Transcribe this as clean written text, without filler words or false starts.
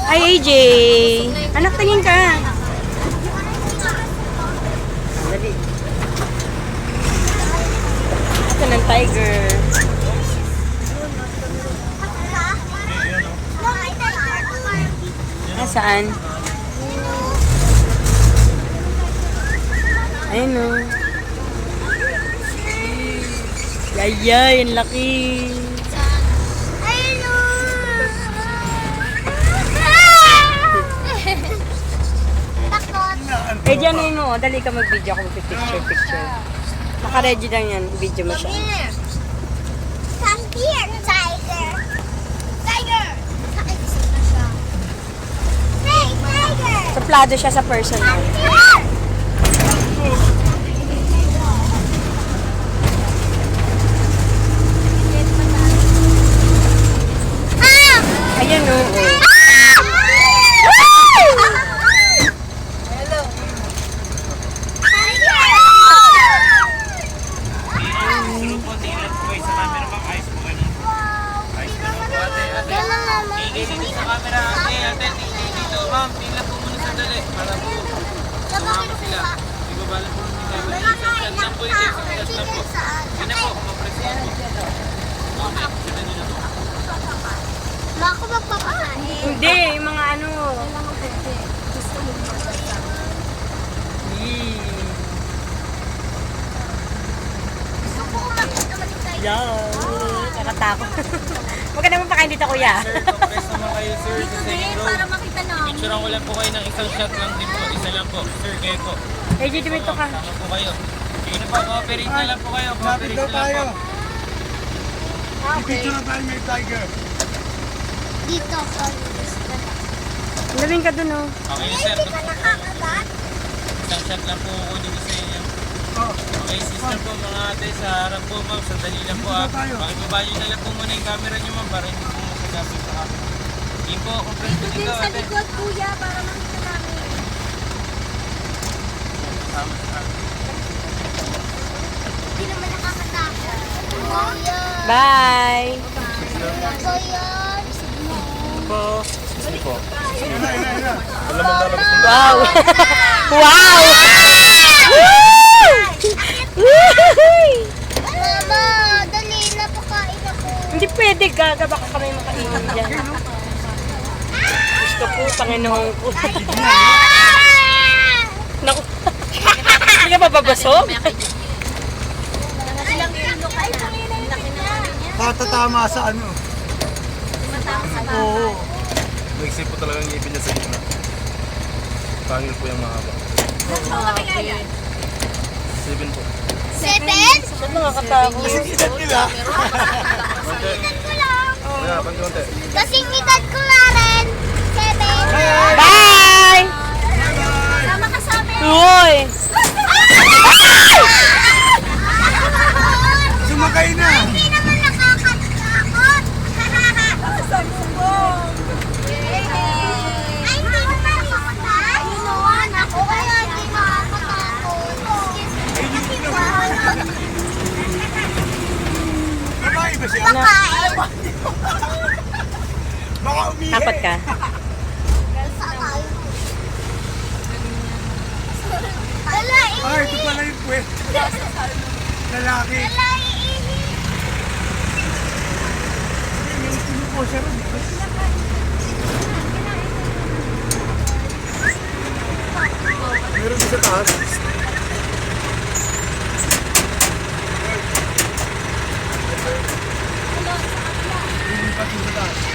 Ay, AJ. Anak, tingin ka. Dali. Ito ng tiger. Saan? Ayun o. Yayay, ang laki. Ayun o. Takot. Eh, dyan yun o. Dali ka mag-video ako mag-picture. Naka-ready lang yan. Video mo siya. Come here, tiger. Tiger. Nakaisip na siya. Hey, tiger. Suplado siya sa personal. Come here. Ayan o. Baka magpapakain. Hindi, yung mga ano. Gusto ko makita tayo. Yeah. Nakatakot. Huwag ka naman pakain dito, kuya. Sir, compress naman kayo, sir, sa second row. Para makita namin. Picturean ko lang po kayo ng isang shot lang din po. Isa lang po. Sir, kayo po. AJ, dumito ka. Tama po kayo. Sige na po, cooperate na lang po kayo. Cooperate na lang po. Picture na tayo may tiger. Dito. Labing ka dun, oh. Okay na, sir. Hindi ka nakakagat. Isang shot lang po kukunin ko sa inyo. Okay, sister po mga ate, sa harap po ma'am, sandali lang po Pakibaba nyo na lang po muna yung camera nyo ma'am para hindi po masagasip sa camera. Hindi po, compress po dito ate. Kuya, para makita namin. Tama sa Hindi naman nakakatakot. Kuya. Bye! Kuya. po. Sige po. Wow! Wow! Mama, dali, napakain ako. Hindi pwede, gaga. Baka kami makainin dyan. Gusto ko, Panginoon ko. Naku. Hindi ka bababasok? Tatatama sa ano? Oo. Nagsip po talaga ng ngipin niya sa gitna. Pangil po yung mahaba. 7 po. 7? Saan nakakatakot? Edad nila. Ko lang. Kaya, konti-konti. Kasing edad ko na rin. 7. Bye! Sama ka sa amin. Uy! Sumakay na. Hindi naman nakakatakot. Ay, hindi naman nakakatakot. Ayun naman, ako kaya hindi nakakatakot. Babae ba siya? Pakain. Baka umihi. Apat ka. Ay, ito pala yung puwet. Lalaki. Pinupo siya rin. Meron din sa taas. Pati sa taas.